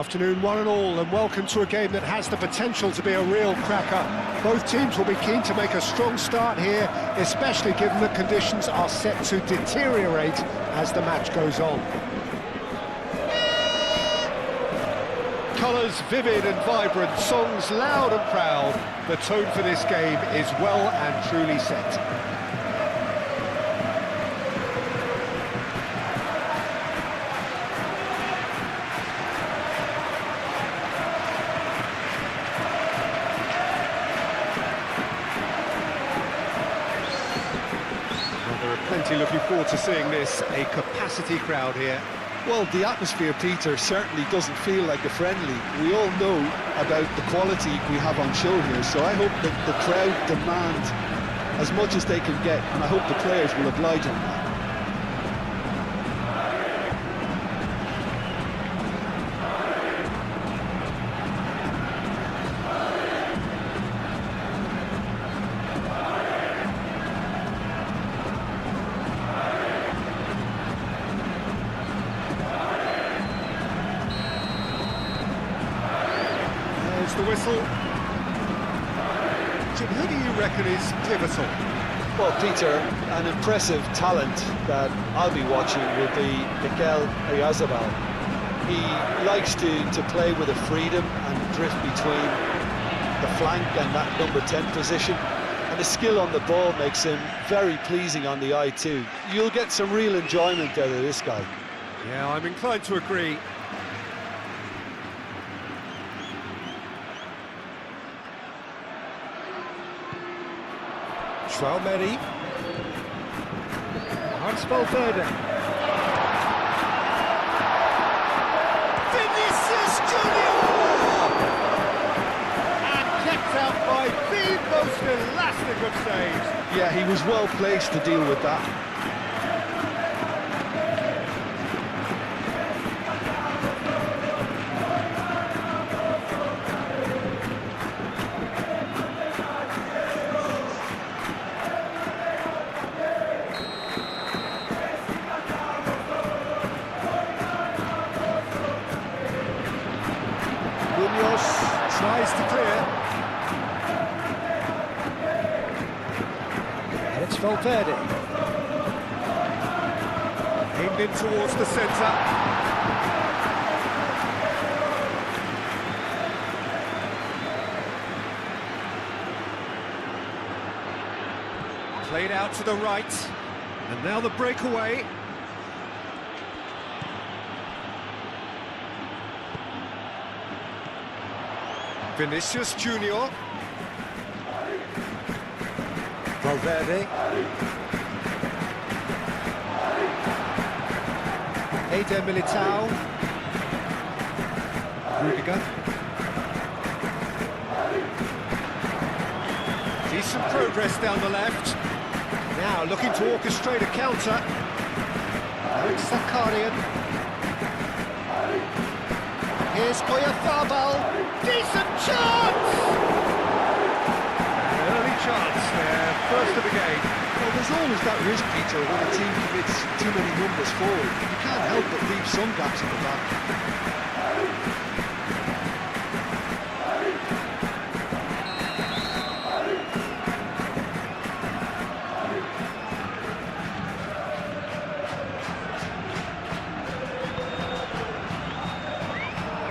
Afternoon, one and all, and welcome to a game that has the potential to be a real cracker. Both teams will be keen to make a strong start here, especially given that conditions are set to deteriorate as the match goes on. Colours vivid and vibrant, songs loud and proud. The tone for this game is well and truly set. Plenty looking forward to seeing this, a capacity crowd here. Well, the atmosphere, Peter, certainly doesn't feel like a friendly. We all know about the quality we have on show here, so I hope that the crowd demand as much as they can get, and I hope the players will oblige on that. The whistle. Jim, who do you reckon is pivotal? Well, Peter, an impressive talent that I'll be watching will be Mikel Oyarzabal. He likes to play with a freedom and drift between the flank and that number 10 position, and the skill on the ball makes him very pleasing on the eye too. You'll get some real enjoyment out of this guy. Yeah, I'm inclined to agree. Valverde, Hans Valverde, Vinicius Junior, and kept out by the most elastic of saves. Yeah, he was well placed to deal with that. Tries to clear. And it's Valverde. Aimed in towards the centre. Played out to the right. And now the breakaway. Vinicius Junior, Valverde, Eder Militao, Rudiger. Decent progress down the left. Now looking to orchestrate a counter. Alex Zakarian. Here's Oyarzabal. Decent chance! An early chance there, first of the game. Well, there's always that risk, Peter, when a team commits too many numbers forward. You can't help but leave some gaps in the back.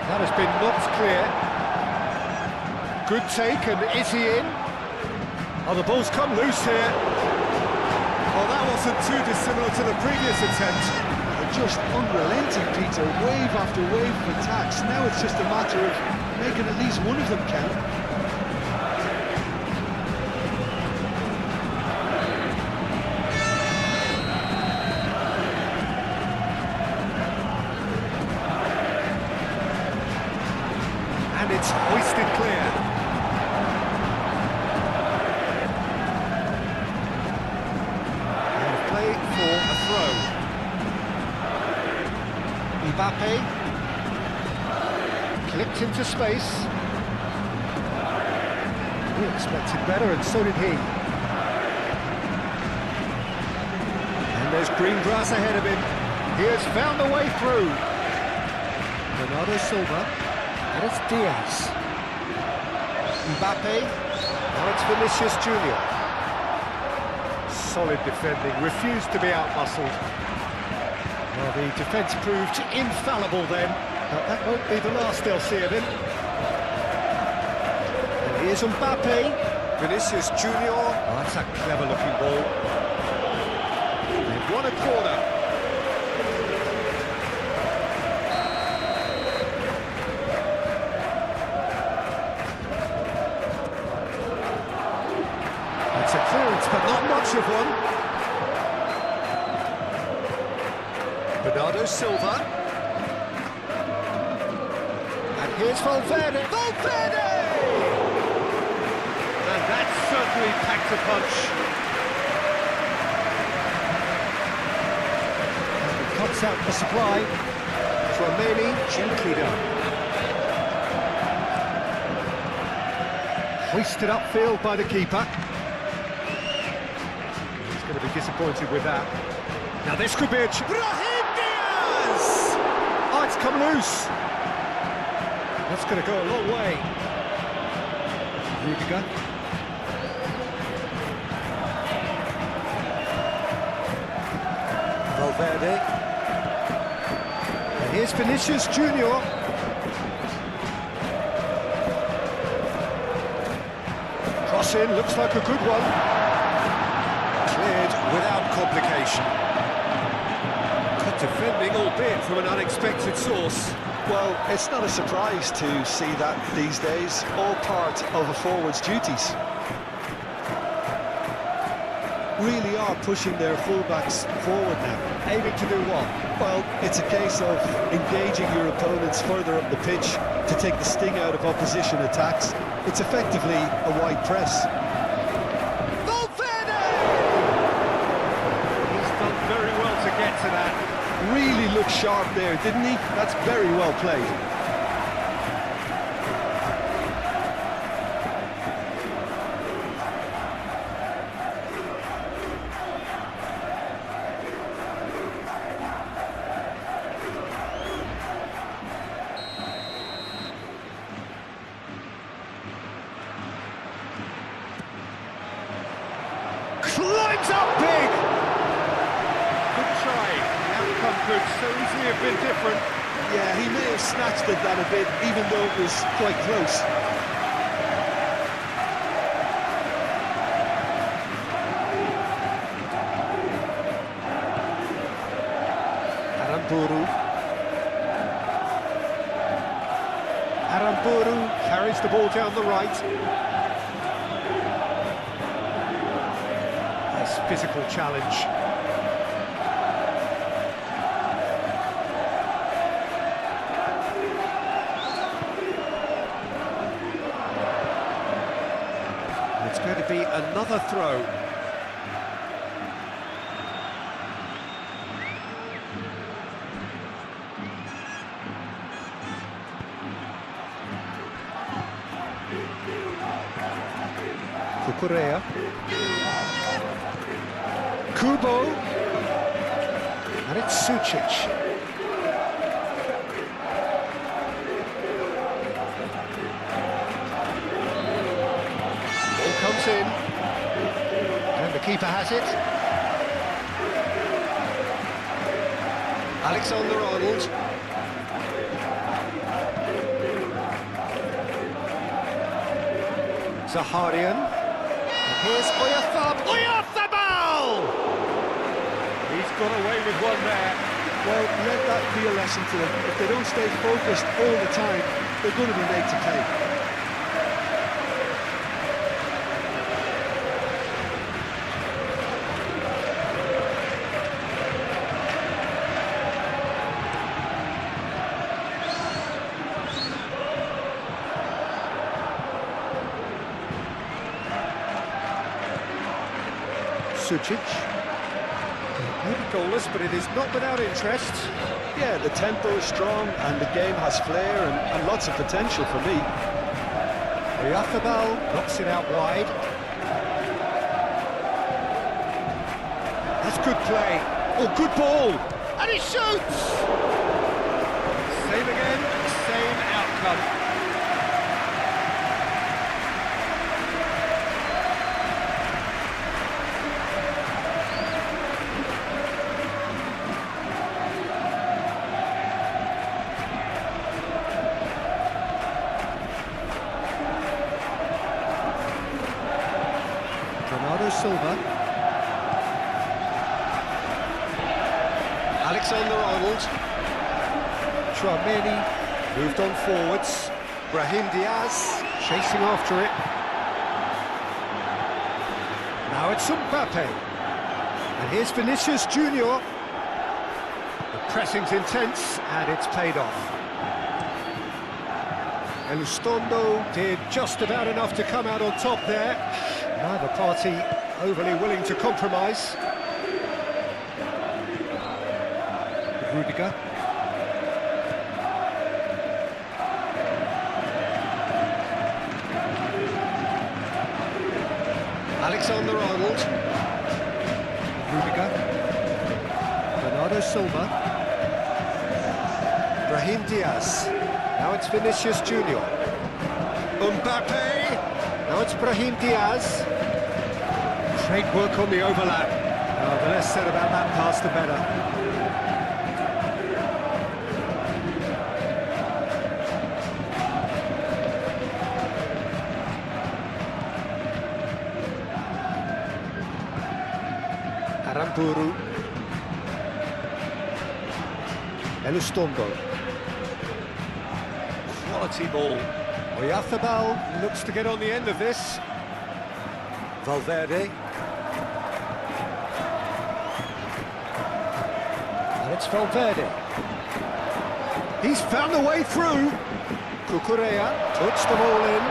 That has been knocked clear. Good take, and is he in? Oh, the ball's come loose here. Well, that wasn't too dissimilar to the previous attempt. They're just unrelenting, Peter. Wave after wave of attacks. Now it's just a matter of making at least one of them count. And it's hoisted clear. And play for a throw. Mbappe clipped into space. We expected better, and so did he. And there's green grass ahead of him. He has found a way through. Bernardo Silva, and it's Diaz. Mbappe, now it's Vinicius Junior. Solid defending, refused to be out-muscled. Well, the defence proved infallible then, but that won't be the last they'll see of him. And here's Mbappe, Vinicius Junior. Oh, that's a clever-looking ball. They've won a corner. It's a clearance, but not much of one. Bernardo Silva. And here's Valverde. Valverde! And that certainly packed a punch. He cuts out the supply. Tchouameni, gently done. Hoisted upfield by the keeper. He's going to be disappointed with that. Now this could be a... Brahim Diaz! Oh, it's come loose. That's going to go a long way. Rudiger. Valverde. And here's Vinicius Junior. Cross in, looks like a good one. Cleared without complication. Good defending, albeit from an unexpected source. Well, it's not a surprise to see that these days, all part of a forward's duties. Really are pushing their fullbacks forward now. Aiming to do what? Well, it's a case of engaging your opponents further up the pitch to take the sting out of opposition attacks. It's effectively a wide press. Valverde! He's done very well to get to that. Really looked sharp there, didn't he? That's very well played. Climbs up big! Good try. The outcome could so easily have been different. Yeah, he may have snatched at that a bit, even though it was quite close. Aramburu. Aramburu carries the ball down the right. Nice physical challenge. It's going to be another throw. Cucurella. Kubo. And it's Sucic. Ball comes in. And the keeper has it. Alexander-Arnold. Zaharian. Here's Oyarzabal! He's got away with one there. Well, let that be a lesson to them. If they don't stay focused all the time, they're going to be made to pay. Sucic. Maybe goalless, but it is not without interest. Yeah, the tempo is strong and the game has flair and lots of potential for me. Oyarzabal knocks it out wide. That's good play. Oh, good ball. And he shoots! Save again. come. Silva. Alexander-Arnold. Tchouaméni moved on forwards. Brahim Diaz chasing after it. Now it's Mbappe. And here's Vinicius Junior. The pressing's intense and it's paid off. Elustondo did just about enough to come out on top there. Neither party overly willing to compromise. Rudiger. Alexander-Arnold. Rudiger. Bernardo Silva. Brahim Diaz. Now it's Vinicius Junior. Mbappe. Now it's Brahim Diaz. Great work on the overlap. The less said about that pass, the better. Aramburu. Elustondo. Quality ball. Oyarzabal looks to get on the end of this. Valverde. And it's Valverde. He's found a way through. Cucurella puts them all in.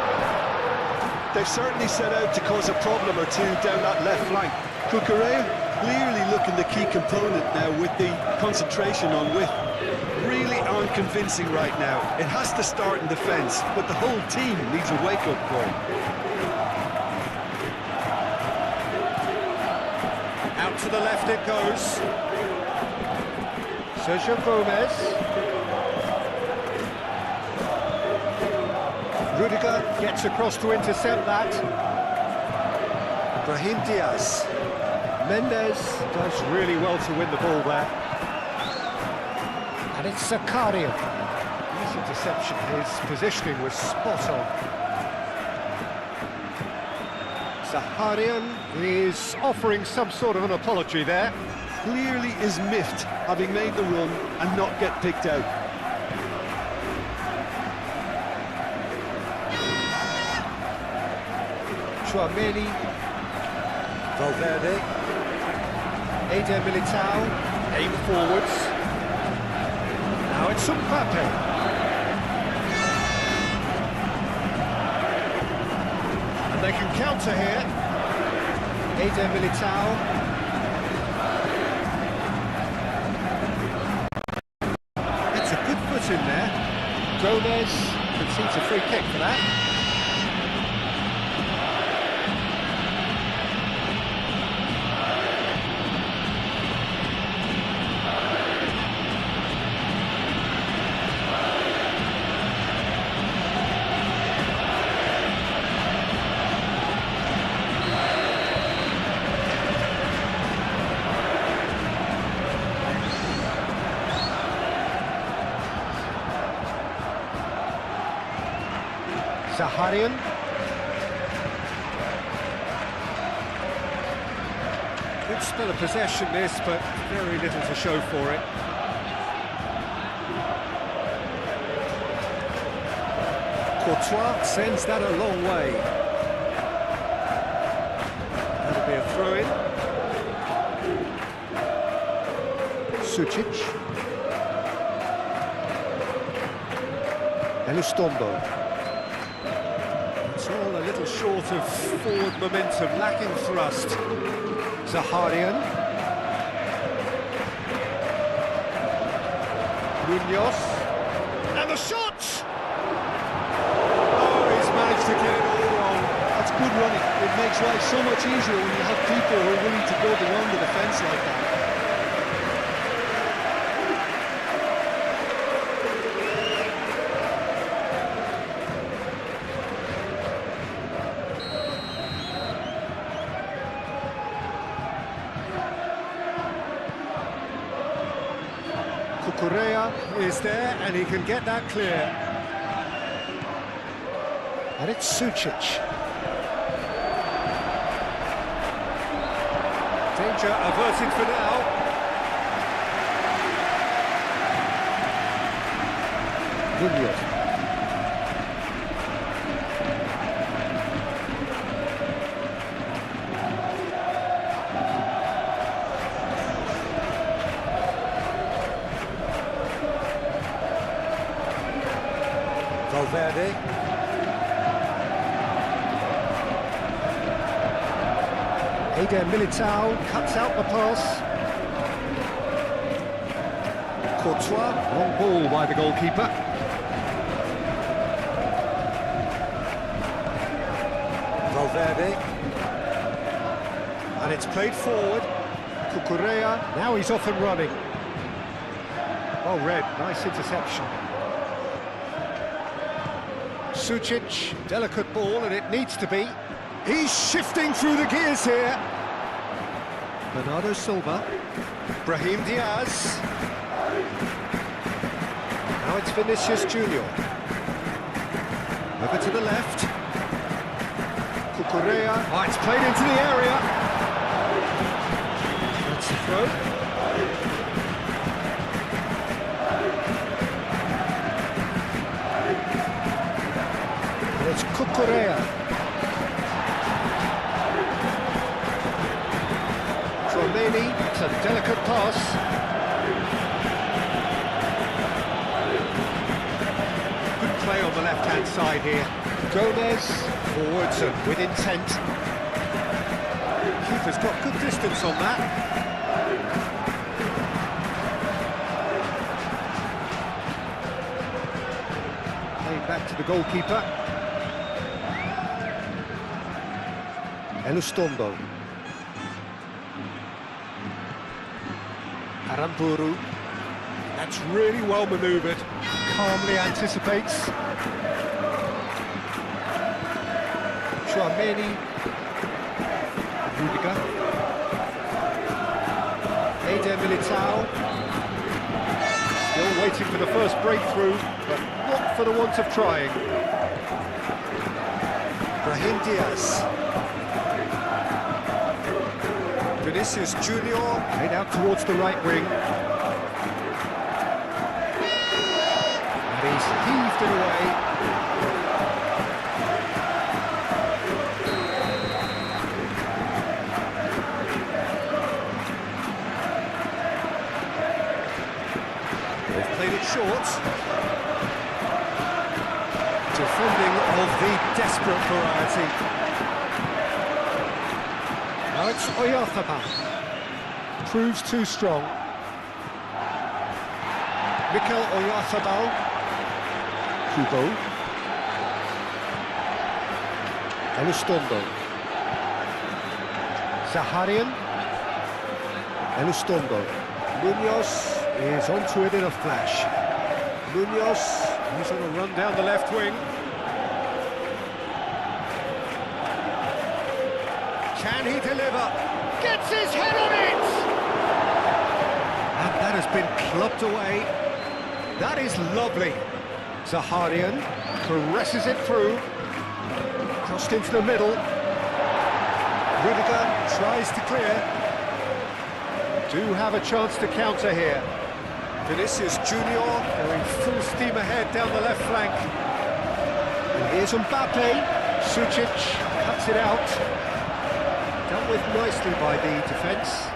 They've certainly set out to cause a problem or two down that left flank. Cucurella clearly looking the key component now with the concentration on width. Really aren't convincing right now. It has to start in defence, but the whole team needs a wake-up call. Out to the left it goes. Sergio Gomez. Rudiger gets across to intercept that. Brahim Diaz. Mendes does really well to win the ball there. And it's Zakaria. His interception, his positioning was spot on. Zaharian is offering some sort of an apology there. Clearly is miffed, having made the run and not get picked out. Tchouaméni. Valverde. Eder Militao. Aim forwards. Now it's Mbappe. And they can counter here. Eder Militao. That's a good foot in there. Gomez concedes a free kick for that. Zaharian. Good spell of possession this, but very little to show for it. Courtois sends that a long way. That'll be a throw-in. Sucic. Elustondo. It's all a little short of forward momentum, lacking thrust. Zaharian. Munoz. And the shot! Oh, he's managed to get it all wrong. That's good running. It makes life so much easier when you have people who are willing to go beyond the defence like that. Cucurella is there, and he can get that clear. And it's Sucic. Danger averted for now. Munoz. Valverde. Eder Militao cuts out the pass. Courtois, long ball by the goalkeeper. Valverde. And it's played forward. Cucurella, now he's off and running. Oh, Red, nice interception. Sucic, delicate ball, and it needs to be. He's shifting through the gears here. Bernardo Silva. Brahim Diaz. Now it's Vinicius Junior. Over to the left. Cucurella. Oh, it's played into the area. That's the throw. It's Cucurella. Romani, it's a delicate pass. Good play on the left-hand side here. Gomez, forwards and with intent. Keeper's got good distance on that. Playing back to the goalkeeper. Elustondo. Aramburu. That's really well manoeuvred. Calmly anticipates. Chouameni. Rudiger. Eder Militao. Still waiting for the first breakthrough, but not for the want of trying. Brahim Diaz. Vinicius Junior, made out towards the right wing. And he's heaved it away. They've played it short. Defending of the desperate variety. Now it's Oyarzabal. Proves too strong. Mikel Oyarzabal. Hugo. Elustondo. Zaharian. Elustondo. Munoz is onto it in a flash. Munoz, he's on a run down the left wing. Can he deliver? Gets his head on it! And that has been clubbed away. That is lovely. Zaharian caresses it through. Crossed into the middle. Rudiger tries to clear. Do have a chance to counter here. Vinicius Junior going full steam ahead down the left flank. And here's Mbappe. Sucic cuts it out. Dealt with nicely by the defence.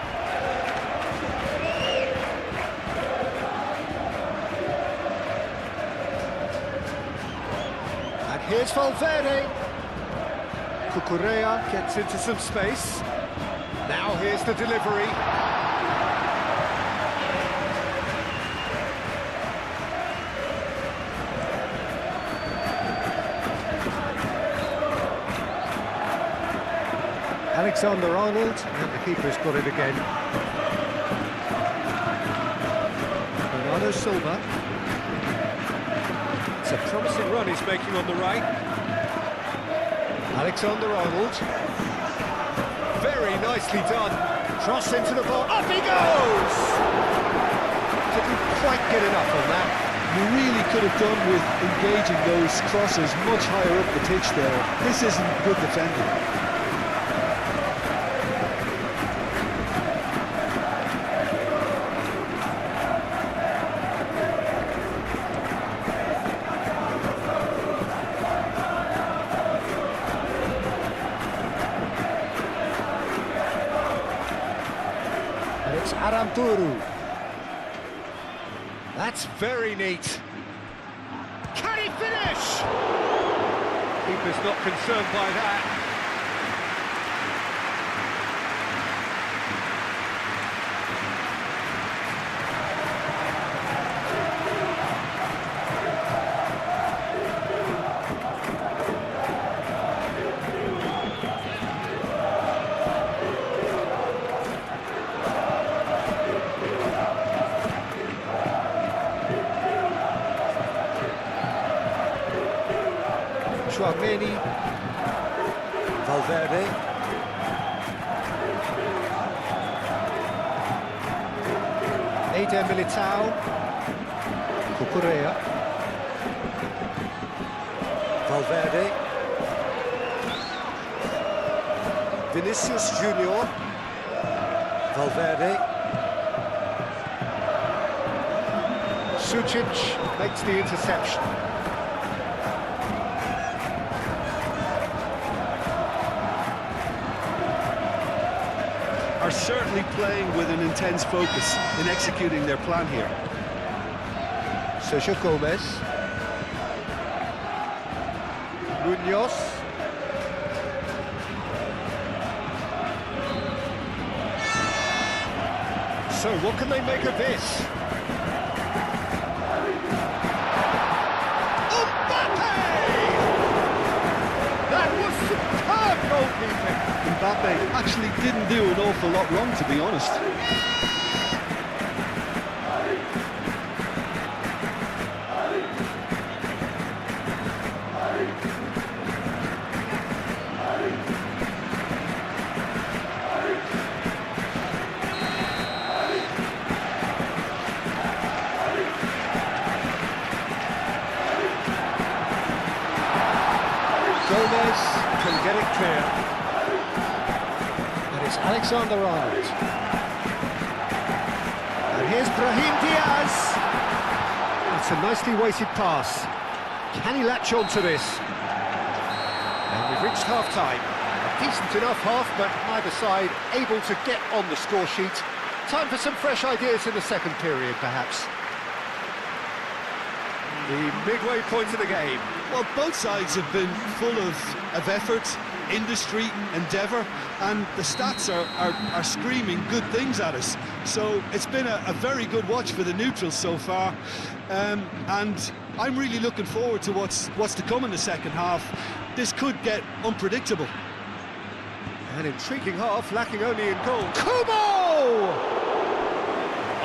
And here's Valverde. Cucurella gets into some space. Now here's the delivery. Alexander-Arnold, and the keeper's got it again. Bernardo Silva. It's a promising run he's making on the right. Alexander-Arnold. Very nicely done. Cross into the ball. Up he goes! To quite get enough on that. You really could have done with engaging those crosses much higher up the pitch there. This isn't good defending. And it's Aramburu. That's very neat. Can he finish? Keeper's not concerned by that. Chouameni, Valverde, Eder Militao, Cucurella, Valverde, Vinicius Junior, Valverde, Sucic makes the interception. Are certainly playing with an intense focus in executing their plan here. Sergio Gomez, Munoz, so what can they make of this? Mbappe! That was superb goalkeeping. Mbappe actually didn't do an awful lot wrong, to be honest. Gomez can get it clear. It's Alexander-Arnold. And here's Brahim Diaz. It's a nicely weighted pass. Can he latch on to this? And we've reached half-time. A decent enough half, but neither side able to get on the score sheet. Time for some fresh ideas in the second period, perhaps. The midway point of the game. Well, both sides have been full of effort, industry, endeavour, and the stats are screaming good things at us. So it's been a very good watch for the neutrals so far, and I'm really looking forward to what's to come in the second half. This could get unpredictable. An intriguing half, lacking only in goal. Kubo!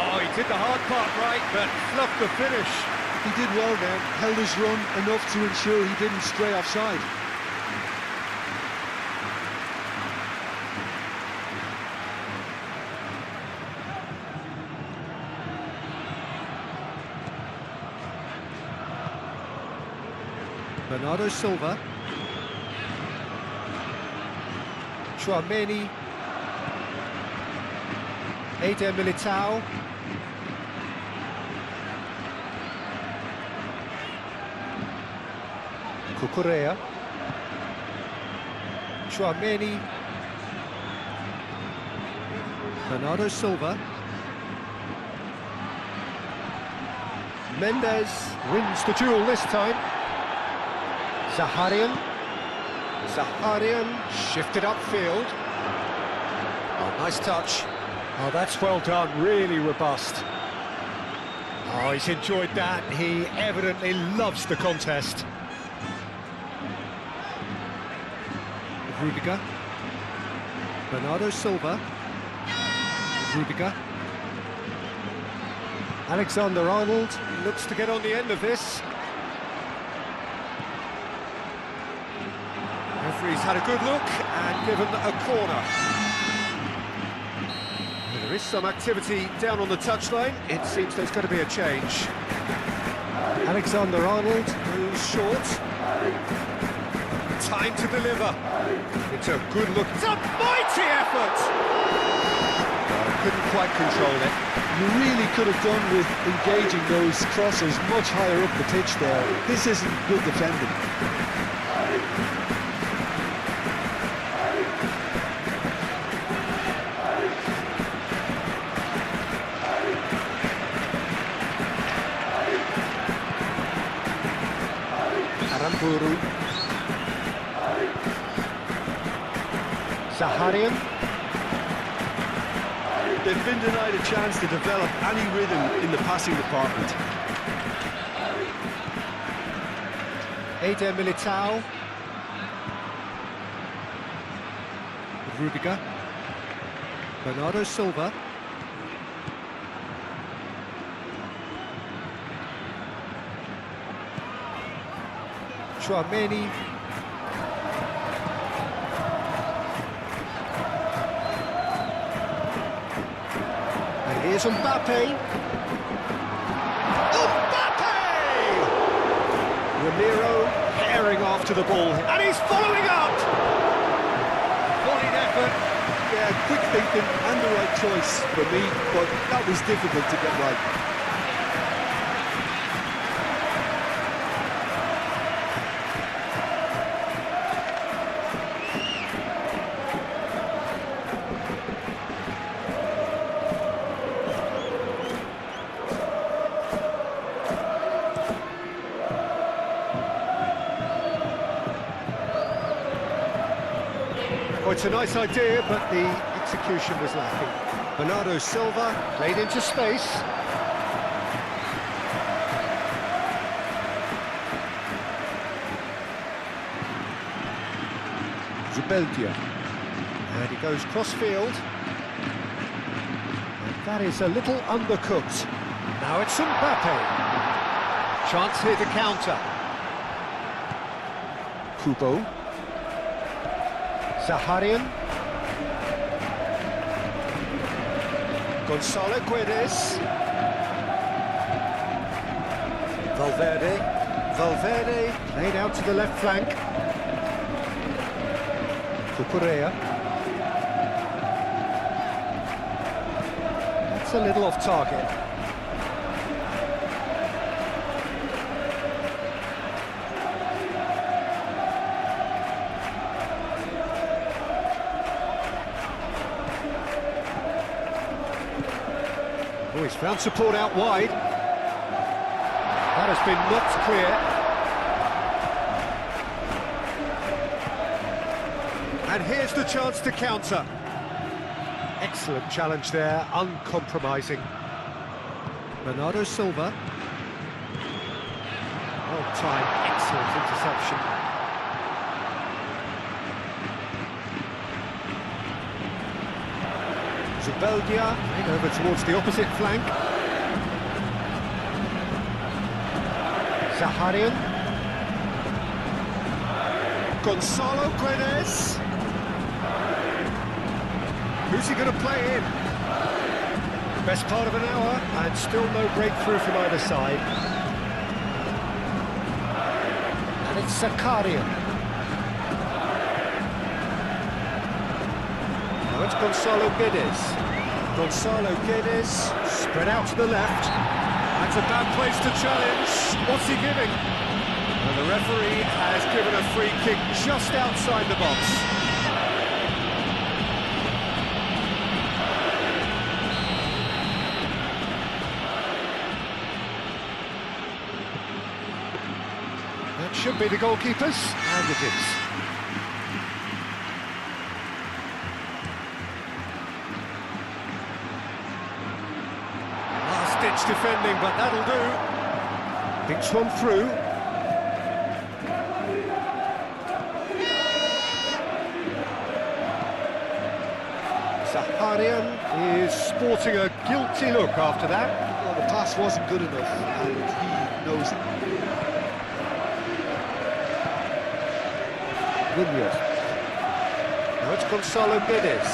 Oh, he did the hard part right, but fluffed the finish. He did well there, held his run enough to ensure he didn't stray offside. Bernardo Silva, Chouameni, Eder Militao, Cucurella, Chouameni, Bernardo Silva, Mendes wins the duel this time. Zaharian shifted upfield. Oh, nice touch. Oh, that's well done, really robust. Oh, he's enjoyed that. He evidently loves the contest. Rudiger. Bernardo Silva. Rudiger. Alexander-Arnold looks to get on the end of this. Referee's had a good look and given a corner. There is some activity down on the touchline. It seems there's going to be a change. Alexander-Arnold moves short. Time to deliver. It's a good look. It's a mighty effort! Couldn't quite control it. You really could have done with engaging those crossers much higher up the pitch there. This isn't good defending. Aramburu. Zaharian. They've been denied a chance to develop any rhythm in the passing department. Eder Militao. Rudiger. Bernardo Silva. Chouameni. And here's Mbappe. Mbappe! Ramiro herring after the ball, and he's following up! Volleyd effort. Yeah, quick thinking and the right choice for me, but that was difficult to get right. Well, it's a nice idea, but the execution was lacking. Bernardo Silva played into space. Zubeldia. And he goes cross-field. And that is a little undercooked. Now it's Mbappe. Chance here to counter. Kubo. Zaharian. Gonzalo Guedes. Valverde. Valverde laid out to the left flank. Cucurella. That's a little off target. Oh, he's found support out wide. That has been knocked clear. And here's the chance to counter. Excellent challenge there, uncompromising. Bernardo Silva. Well timed, excellent interception. Zubeldia over towards the opposite flank. Zaharian. Gonzalo Guedes. Who's he going to play in? Best part of an hour, and still no breakthrough from either side. And it's Zacharian. Now it's Gonzalo Guedes. Gonzalo Guedes, spread out to the left. That's a bad place to challenge. What's he giving? And the referee has given a free kick just outside the box. That should be the goalkeepers, and it is. Last-ditch defending, but that'll do. Thinks one through. Zaharian is sporting a guilty look after that. Well, the pass wasn't good enough, and he knows it. Now it's Gonzalo Guedes.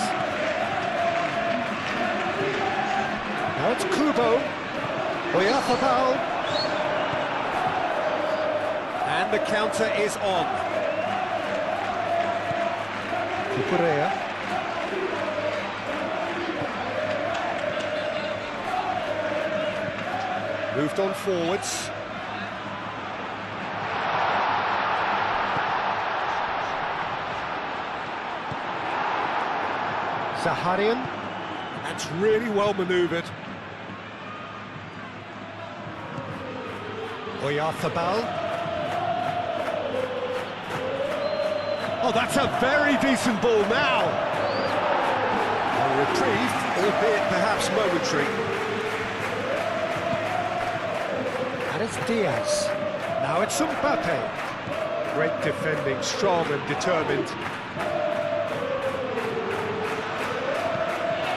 it's Kubo. Oyarzabal. And the counter is on. Kukurea. Moved on forwards. Zaharian. That's really well manoeuvred. Oyarzabal. Oh, that's a very decent ball now. A reprieve, albeit perhaps momentary. And it's Diaz. Now it's Mbappe. Great defending, strong and determined.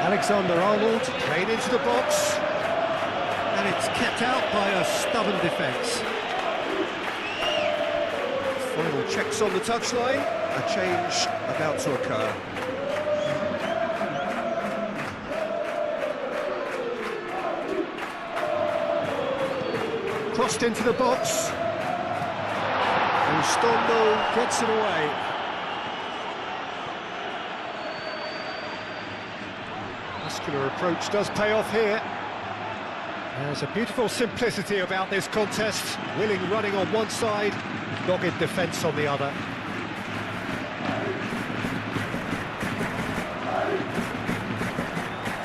Alexander-Arnold played into the box. And it's kept out by a stubborn defence. Final checks on the touchline. A change about to occur. Crossed into the box. And Stondo gets it away. Muscular approach does pay off here. There's a beautiful simplicity about this contest. Willing running on one side, dogged defence on the other.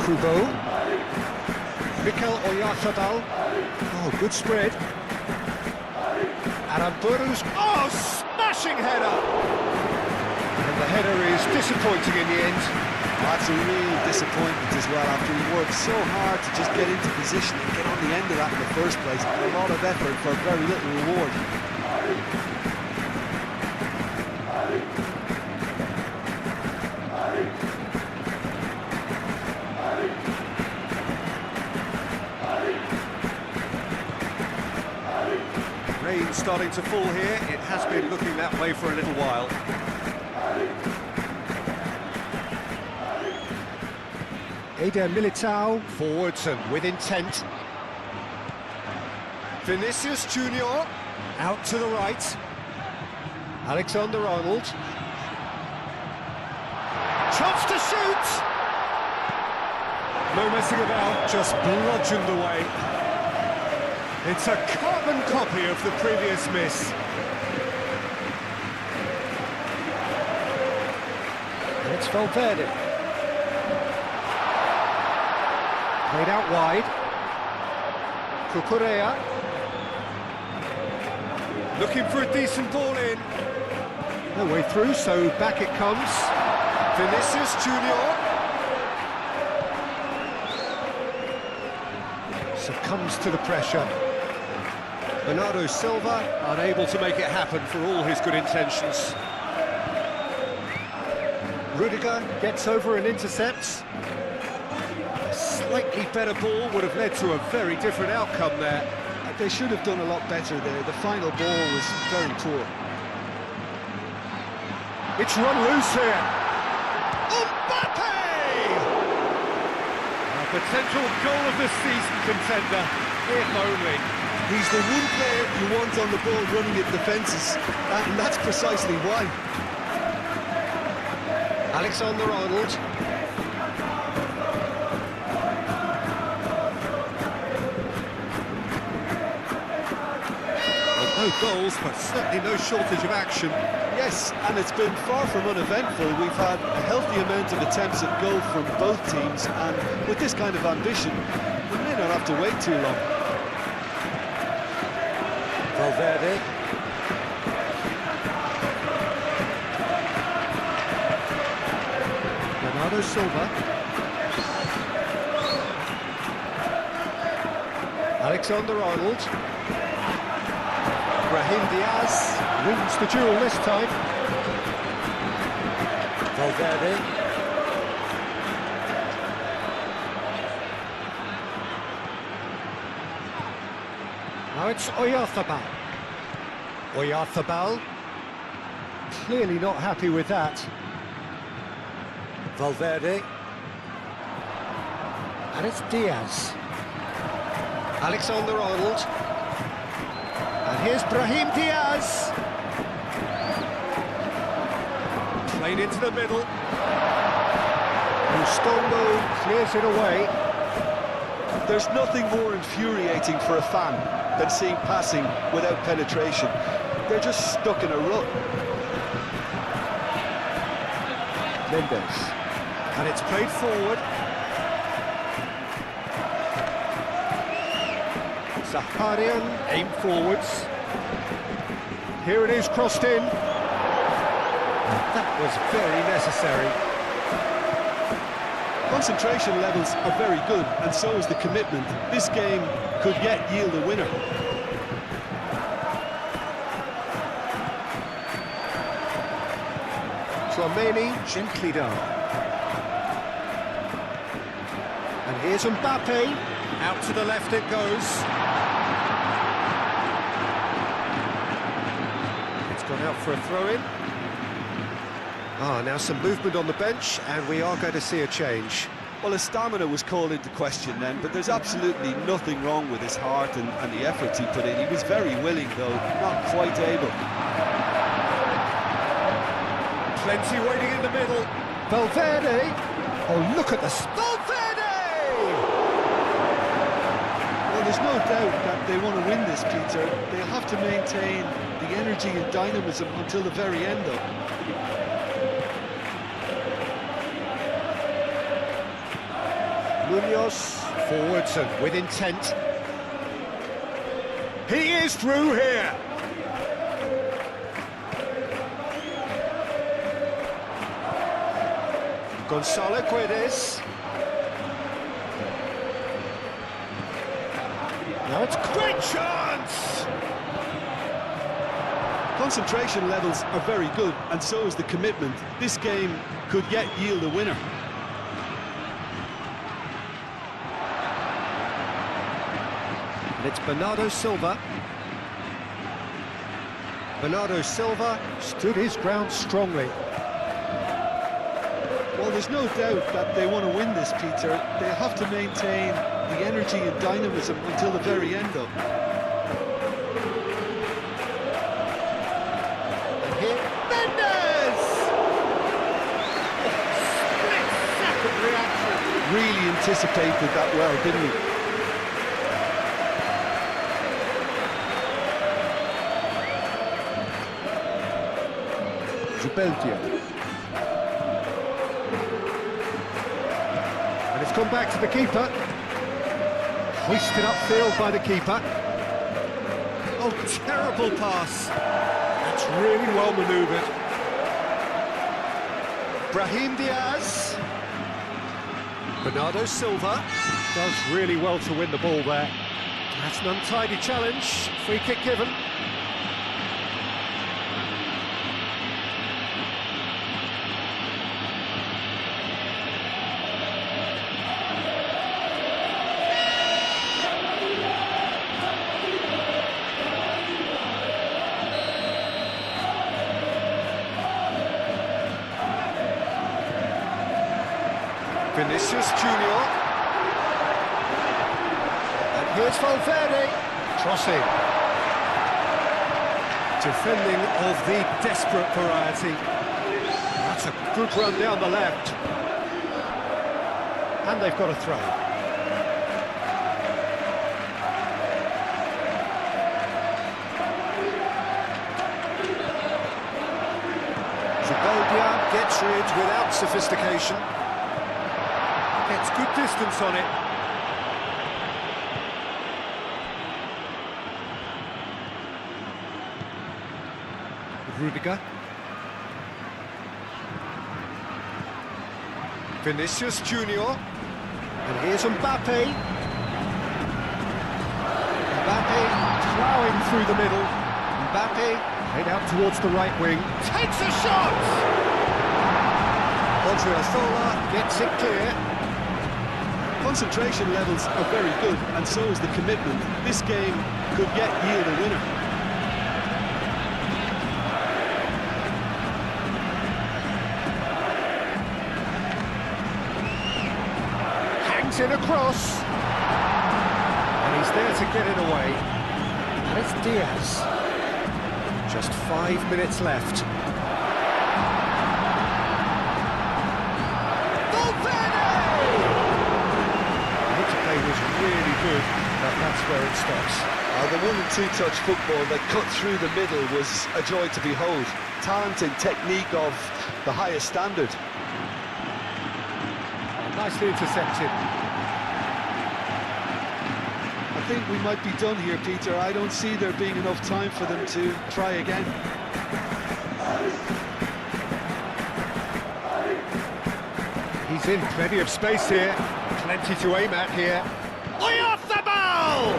Kubo. Mikel Oyarzabal. Oh, good spread. Aramburu's. Oh, smashing header! And the header is disappointing in the end. That's a real disappointment as well, after he worked so hard to just get into position and get on the end of that in the first place. A lot of effort for very little reward. Rain starting to fall here. It has been looking that way for a little while. Eder Militao, forwards and with intent. Vinicius Junior, out to the right. Alexander-Arnold. Chance to shoot! No messing about, just bludgeoned away. It's a carbon copy of the previous miss. And it's Valverde. Played out wide. Kukurea. Looking for a decent ball in. No way through, so back it comes. Vinicius Junior. Succumbs to the pressure. Bernardo Silva unable to make it happen for all his good intentions. Rudiger gets over and intercepts. A slightly better ball would have led to a very different outcome there. They should have done a lot better there. The final ball was very poor. It's run loose here. Mbappe! A potential goal of the season contender, if only. He's the one player you want on the ball running at defences, and that's precisely why. Alexander-Arnold. Well, no goals, but certainly no shortage of action. Yes, and it's been far from uneventful. We've had a healthy amount of attempts at goal from both teams, and with this kind of ambition, we may not have to wait too long. Valverde. Bernardo Silva. Alexander-Arnold. Brahim Diaz wins the duel this time. Valverde. Now it's Oyarzabal. Oyarzabal. Clearly not happy with that. Valverde. And it's Diaz. Alexander-Arnold. And here's Brahim Diaz. Played into the middle. Mustombo clears it away. There's nothing more infuriating for a fan than seeing passing without penetration. They're just stuck in a rut. Mendes. And it's played forward. Zaharian aim forwards. Here it is, crossed in. That was very necessary. Concentration levels are very good, and so is the commitment. This game could yet yield a winner. Tchouameni gently down. And here's Mbappe. Out to the left it goes. It's gone out for a throw-in. Now some movement on the bench, and we are going to see a change. Well, his stamina was called into question then, but there's absolutely nothing wrong with his heart and the efforts he put in. He was very willing, though, not quite able. Plenty waiting in the middle. Valverde. Oh, look at the... Valverde! Well, there's no doubt that they want to win this, Peter. They'll have to maintain the energy and dynamism until the very end, though. Munoz forwards and with intent. He is through here. Gonzalo Guedes. Now it's a great chance. Concentration levels are very good, and so is the commitment. This game could yet yield a winner. And it's Bernardo Silva. Bernardo Silva stood his ground strongly. Well, there's no doubt that they want to win this, Peter. They'll have to maintain the energy and dynamism until the very end, though. And here, Mendes! Split-second reaction. Really anticipated that well, didn't he? Zubeldia. And it's gone back to the keeper. Hoisted upfield by the keeper. Oh, terrible pass. That's really well manoeuvred. Brahim Diaz. Bernardo Silva does really well to win the ball there. That's an untidy challenge. Free kick given. Vinicius Junior. And here's Valverde. Crossing. Defending of the desperate variety. That's a good run down the left. And they've got a throw. Zubeldia gets rid without sophistication. Gets good distance on it. Rudiger. Vinicius Junior. And here's Mbappe. Mbappe plowing through the middle. Mbappe head out towards the right wing. Takes a shot! Odriozola gets it clear. Concentration levels are very good, and so is the commitment. This game could yet yield a winner. Hangs in across. And he's there to get it away. And it's Diaz. Just 5 minutes left. The play was really good, but that's where it stops. The 1- and 2-touch football that cut through the middle was a joy to behold. Talent and technique of the highest standard. Nicely intercepted. I think we might be done here, Peter. I don't see there being enough time for them to try again. He's in plenty of space here. Plenty to aim at here. Off the ball!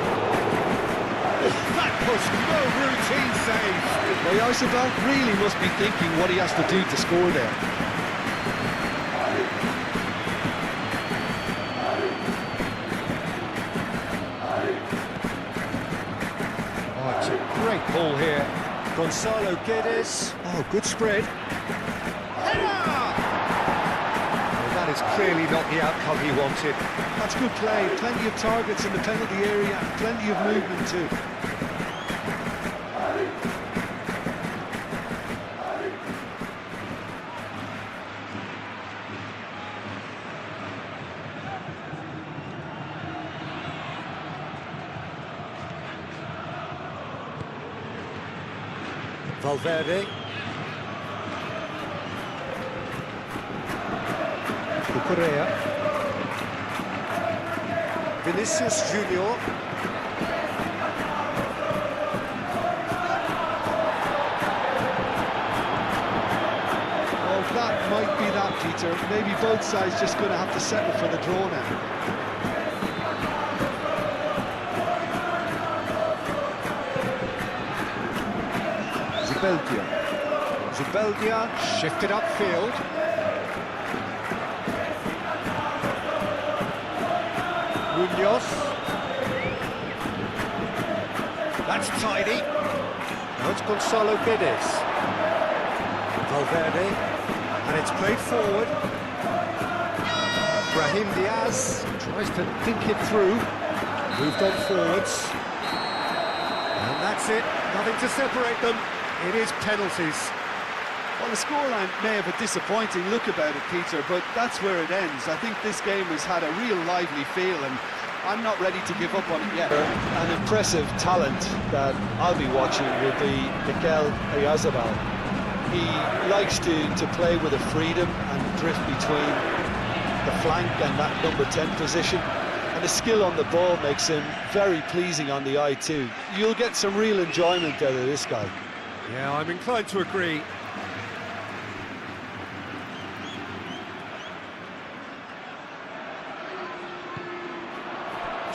That was no routine save. Oyarzabal really must be thinking what he has to do to score there. Oh, it's a great ball here. Gonzalo Guedes. Oh, good spread. That is clearly not the outcome he wanted. That's good play. Plenty of targets in the penalty area, plenty of movement too. Valverde. Correa. Vinicius Junior. Oh, that might be that, Peter. Maybe both sides just going to have to settle for the draw now. Zubeldia shifted upfield. Munoz. That's tidy. Now it's Gonzalo Guedes. Valverde. And it's played forward. Brahim Diaz tries to think it through. Moved on forwards. And that's it. Nothing to separate them. It is penalties. Well, the scoreline may have a disappointing look about it, Peter, but that's where it ends. I think this game has had a real lively feel, and I'm not ready to give up on it yet. An impressive talent that I'll be watching will be Mikel Oyarzabal. He likes to play with a freedom and drift between the flank and that number 10 position. And the skill on the ball makes him very pleasing on the eye too. You'll get some real enjoyment out of this guy. Yeah, I'm inclined to agree.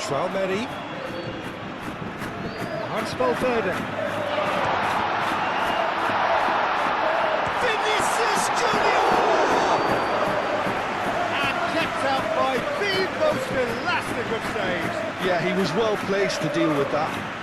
Valverde. Hans Valverde. Vinicius Junior! And kept out by the most elastic of saves. Yeah, he was well placed to deal with that.